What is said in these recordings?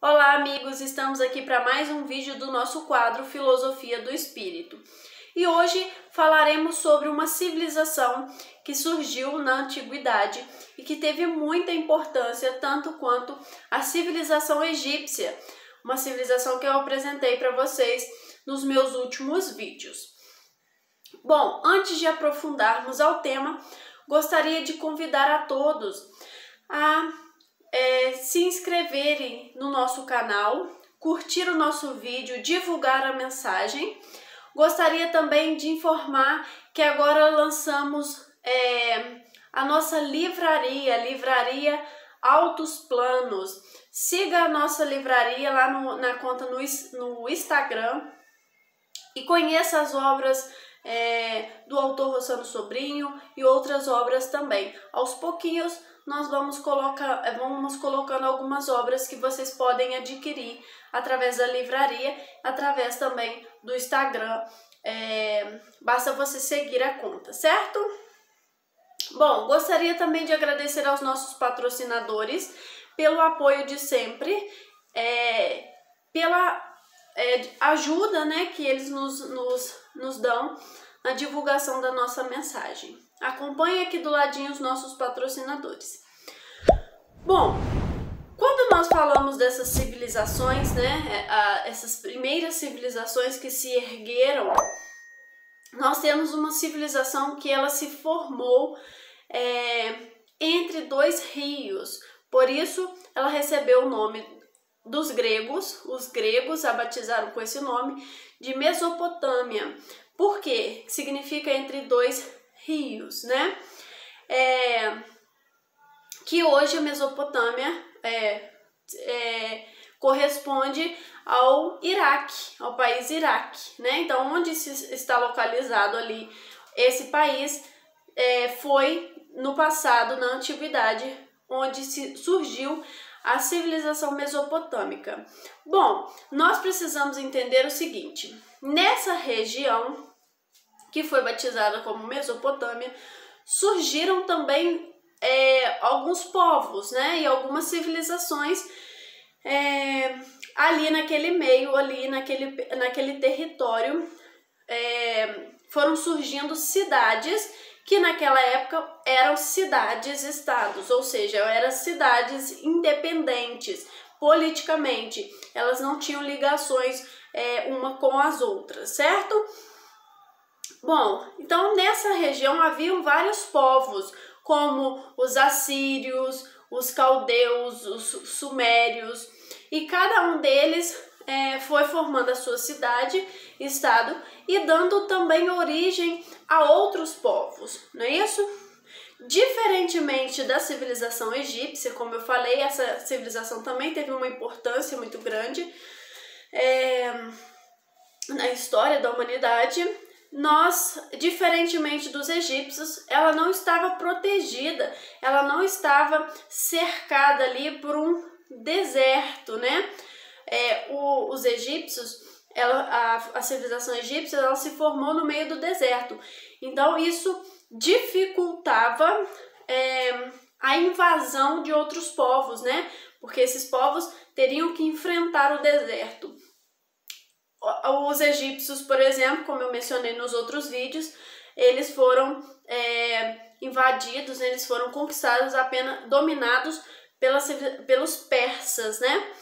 Olá, amigos! Estamos aqui para mais um vídeo do nosso quadro Filosofia do Espírito. E hoje falaremos sobre uma civilização que surgiu na antiguidade e que teve muita importância, tanto quanto a civilização egípcia, uma civilização que eu apresentei para vocês nos meus últimos vídeos. Bom, antes de aprofundarmos ao tema, gostaria de convidar a todos a se inscreverem no nosso canal, curtir o nosso vídeo, divulgar a mensagem. Gostaria também de informar que agora lançamos a nossa livraria Altos Planos. Siga a nossa livraria lá na conta no Instagram e conheça as obras do autor Rossano Sobrinho e outras obras também. Aos pouquinhos nós vamos colocando algumas obras que vocês podem adquirir através da livraria, através também do Instagram. Basta você seguir a conta, certo? Bom, gostaria também de agradecer aos nossos patrocinadores pelo apoio de sempre, pela ajuda, né, que eles nos dão na divulgação da nossa mensagem. Acompanhe aqui do ladinho os nossos patrocinadores. Bom, quando nós falamos dessas civilizações, né, essas primeiras civilizações que se ergueram, nós temos uma civilização que ela se formou entre dois rios. Por isso, ela recebeu o nome dos gregos. Os gregos a batizaram com esse nome de Mesopotâmia. Por quê? Significa entre dois rios, né? Que hoje a Mesopotâmia corresponde ao Iraque, ao país Iraque, né? Então, onde está localizado ali esse país foi no passado, na antiguidade, onde surgiu a civilização mesopotâmica. Bom, nós precisamos entender o seguinte: nessa região que foi batizada como Mesopotâmia, surgiram também alguns povos, né, e algumas civilizações ali naquele meio, ali naquele território. Foram surgindo cidades que naquela época eram cidades-estados, ou seja, eram cidades independentes politicamente, elas não tinham ligações uma com as outras, certo? Bom, então nessa região haviam vários povos, como os assírios, os caldeus, os sumérios, e cada um deles foi formando a sua cidade, estado, e dando também origem a outros povos, não é isso? Diferentemente da civilização egípcia, como eu falei, essa civilização também teve uma importância muito grande na história da humanidade. Diferentemente dos egípcios, ela não estava protegida, ela não estava cercada ali por um deserto, né? Os egípcios, a civilização egípcia, ela se formou no meio do deserto. Então isso dificultava a invasão de outros povos, né? Porque esses povos teriam que enfrentar o deserto. Os egípcios, por exemplo, como eu mencionei nos outros vídeos, eles foram invadidos, né? Eles foram conquistados, apenas dominados pelos persas, né?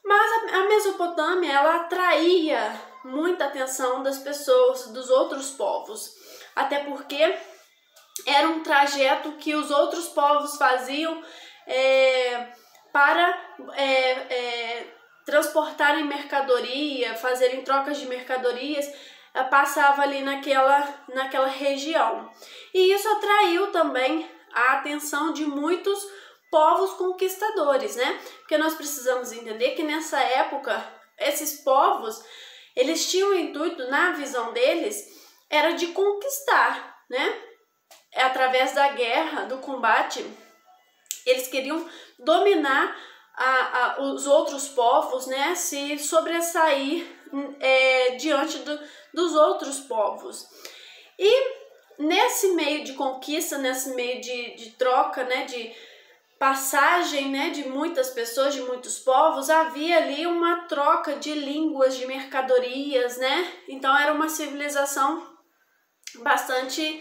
Mas a Mesopotâmia, ela atraía muita atenção das pessoas, dos outros povos, até porque era um trajeto que os outros povos faziam para transportarem mercadoria, fazerem trocas de mercadorias, passava ali naquela região. E isso atraiu também a atenção de muitos povos conquistadores, né? Porque nós precisamos entender que nessa época, esses povos, eles tinham o intuito, na visão deles, era de conquistar, né? Através da guerra, do combate, eles queriam dominar os outros povos, né, se sobressair diante dos outros povos. E nesse meio de conquista, nesse meio de troca, né, passagem, né, de muitas pessoas, de muitos povos, havia ali uma troca de línguas, de mercadorias, né? Então era uma civilização bastante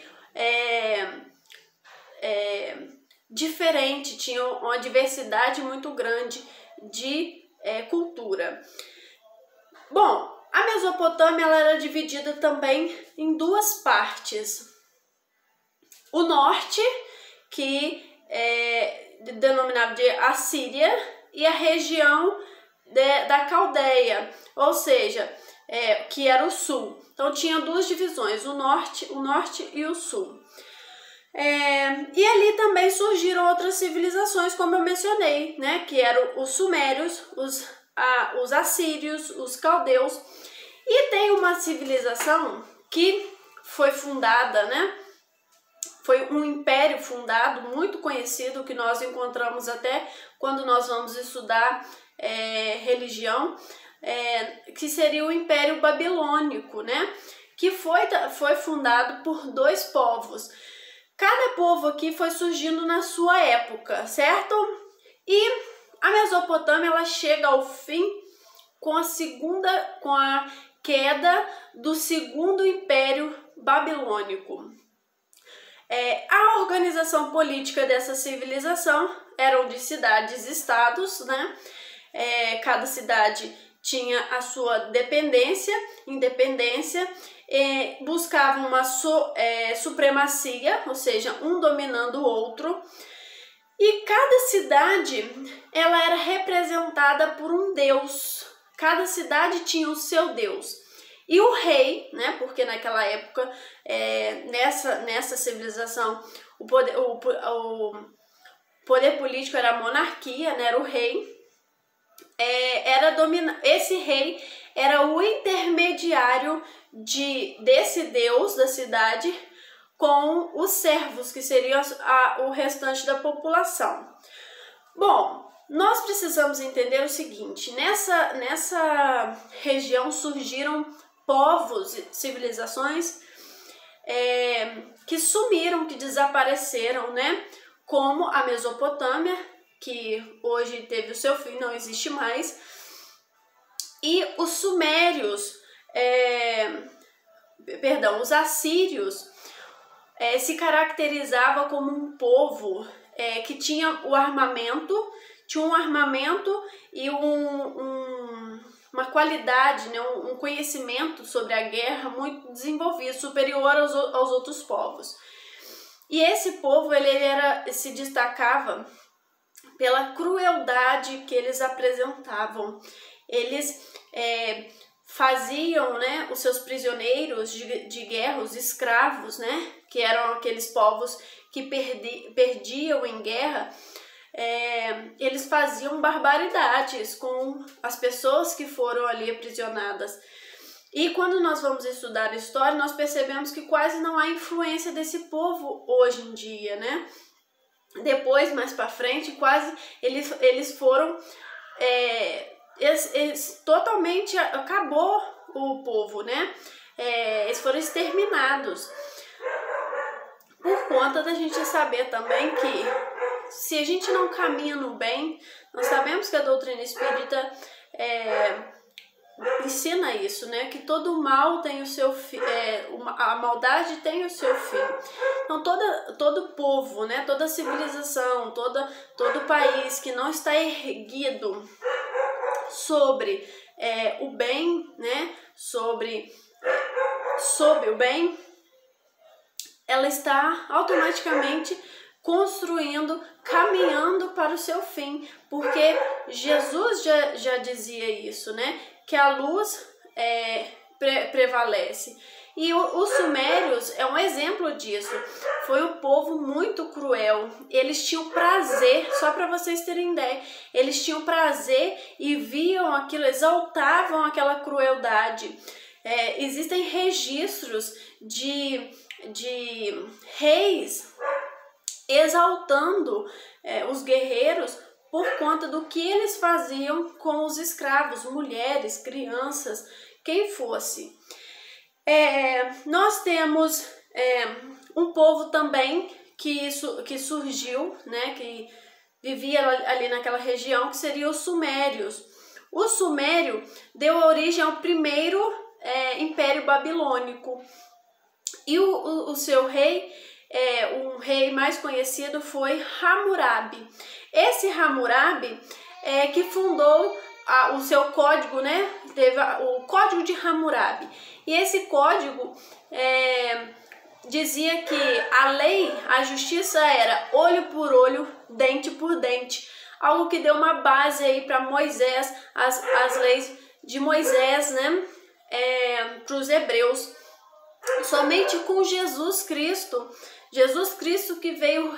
diferente, tinha uma diversidade muito grande de cultura. Bom, a Mesopotâmia ela era dividida também em duas partes. O norte, que é denominado de Assíria, e a região da Caldeia, ou seja, que era o sul. Então tinha duas divisões, o norte e o sul. E ali também surgiram outras civilizações, como eu mencionei, né? Que eram os sumérios, os assírios, os caldeus. E tem uma civilização que foi fundada, né? Foi um império fundado, muito conhecido, que nós encontramos até quando nós vamos estudar religião, que seria o Império Babilônico, né? Que foi fundado por dois povos. Cada povo aqui foi surgindo na sua época, certo? E a Mesopotâmia ela chega ao fim com a queda do segundo Império Babilônico. A organização política dessa civilização eram de cidades-estados, né? Cada cidade tinha a sua independência, buscava uma supremacia, ou seja, um dominando o outro. E cada cidade ela era representada por um deus. Cada cidade tinha o seu deus. E o rei, né, porque naquela época, nessa civilização, o poder político era a monarquia, né, era o rei. Esse rei era o intermediário desse deus da cidade com os servos, que seriam o restante da população. Bom, nós precisamos entender o seguinte: nessa região surgiram povos, civilizações que sumiram, que desapareceram, né? Como a Mesopotâmia, que hoje teve o seu fim, não existe mais, e os sumérios, os assírios, se caracterizava como um povo que tinha um armamento e uma qualidade, né, um conhecimento sobre a guerra muito desenvolvido, superior aos outros povos. E esse povo ele se destacava pela crueldade que eles apresentavam. Eles faziam, né, os seus prisioneiros de guerra, os escravos, né, que eram aqueles povos que perdiam em guerra, eles faziam barbaridades com as pessoas que foram ali aprisionadas. E quando nós vamos estudar história, nós percebemos que quase não há influência desse povo hoje em dia, né? Depois, mais para frente, quase eles foram totalmente acabou o povo, né? Eles foram exterminados. Por conta da gente saber também que se a gente não caminha no bem, nós sabemos que a doutrina espírita ensina isso, né? Que todo mal tem o seu fim, a maldade tem o seu fim. Então todo povo, né? Toda civilização, todo país que não está erguido sobre o bem, né? Sobre o bem, ela está automaticamente caminhando para o seu fim, porque Jesus já dizia isso, né? Que a luz prevalece. E os sumérios é um exemplo disso. Foi um povo muito cruel. Eles tinham prazer, só para vocês terem ideia, eles tinham prazer e viam aquilo, exaltavam aquela crueldade. Existem registros de reis exaltando os guerreiros por conta do que eles faziam com os escravos, mulheres, crianças, quem fosse. Nós temos um povo também que surgiu, né, que vivia ali naquela região, que seriam os sumérios. O sumério deu origem ao primeiro Império Babilônico. E o seu rei, um rei mais conhecido, foi Hammurabi. Esse Hammurabi que fundou o seu código, né? Teve o Código de Hammurabi. E esse código dizia que a lei, a justiça era olho por olho, dente por dente. Algo que deu uma base aí para Moisés, as leis de Moisés, né? Para os hebreus. Somente com Jesus Cristo que veio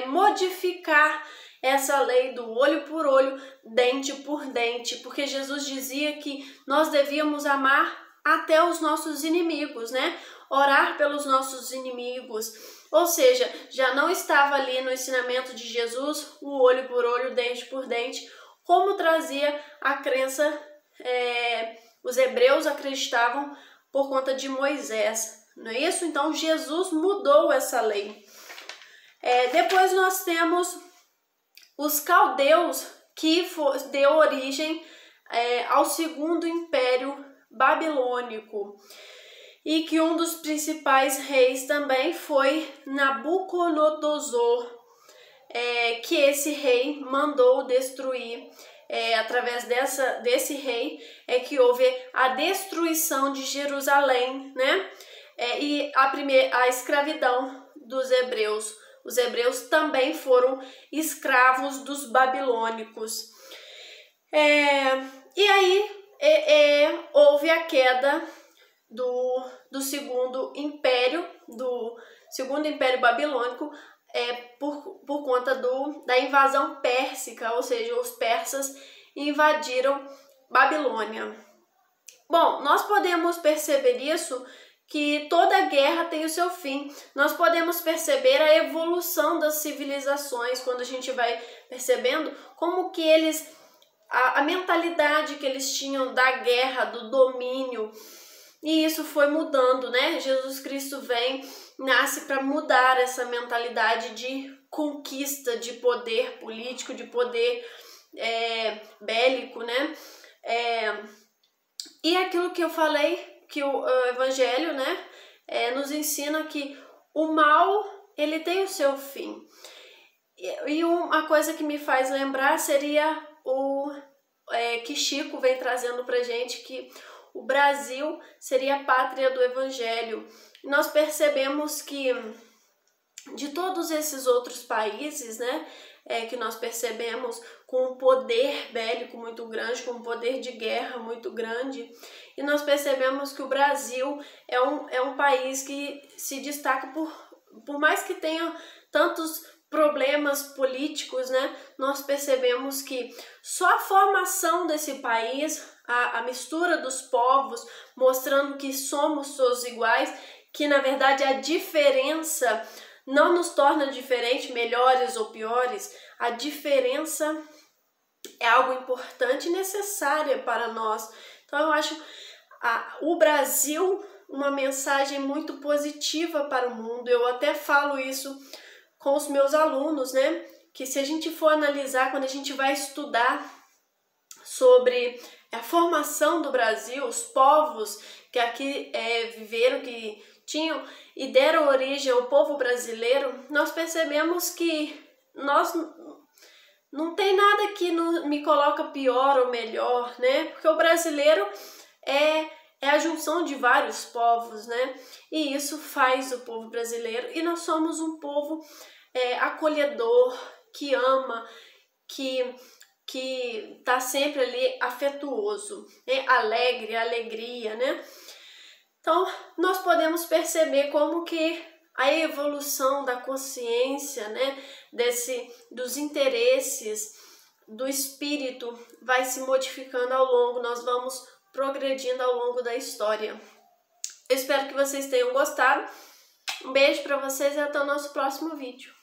modificar essa lei do olho por olho, dente por dente, porque Jesus dizia que nós devíamos amar até os nossos inimigos, né? Orar pelos nossos inimigos. Ou seja, já não estava ali no ensinamento de Jesus o olho por olho, dente por dente, como trazia a crença, os hebreus acreditavam por conta de Moisés, não é isso? Então Jesus mudou essa lei. Depois nós temos os caldeus, que deu origem ao segundo Império Babilônico, e que um dos principais reis também foi Nabucodonosor, que esse rei mandou destruir. Através desse rei que houve a destruição de Jerusalém, né? E a escravidão dos hebreus. Os hebreus também foram escravos dos babilônicos. E aí houve a queda do segundo império, babilônico, por conta da invasão pérsica, ou seja, os persas invadiram Babilônia. Bom, nós podemos perceber isso, que toda guerra tem o seu fim. Nós podemos perceber a evolução das civilizações, quando a gente vai percebendo como que a mentalidade que eles tinham da guerra, do domínio, e isso foi mudando, né? Jesus Cristo nasce para mudar essa mentalidade de conquista, de poder político, de poder bélico, né? E aquilo que eu falei, que o Evangelho, né, nos ensina que o mal, ele tem o seu fim. E uma coisa que me faz lembrar seria que Chico vem trazendo pra gente, que o Brasil seria a pátria do Evangelho. Nós percebemos que de todos esses outros países, né, que nós percebemos com um poder bélico muito grande, com um poder de guerra muito grande, e nós percebemos que o Brasil é um país que se destaca por mais que tenha tantos problemas políticos, né, nós percebemos que só a formação desse país, a mistura dos povos, mostrando que somos todos iguais, que na verdade a diferença não nos torna diferentes, melhores ou piores. A diferença é algo importante e necessário para nós. Então eu acho o Brasil uma mensagem muito positiva para o mundo. Eu até falo isso com os meus alunos, né? Que se a gente for analisar, quando a gente vai estudar sobre a formação do Brasil, os povos que aqui viveram, que tinham e deram origem ao povo brasileiro, nós percebemos que não tem nada que me coloca pior ou melhor, né? Porque o brasileiro é a junção de vários povos, né? E isso faz o povo brasileiro. E nós somos um povo acolhedor, que ama, que tá sempre ali afetuoso, né? Alegre, alegria, né? Então, nós podemos perceber como que a evolução da consciência, né, dos interesses, do espírito vai se modificando ao longo, nós vamos progredindo ao longo da história. Eu espero que vocês tenham gostado. Um beijo para vocês e até o nosso próximo vídeo.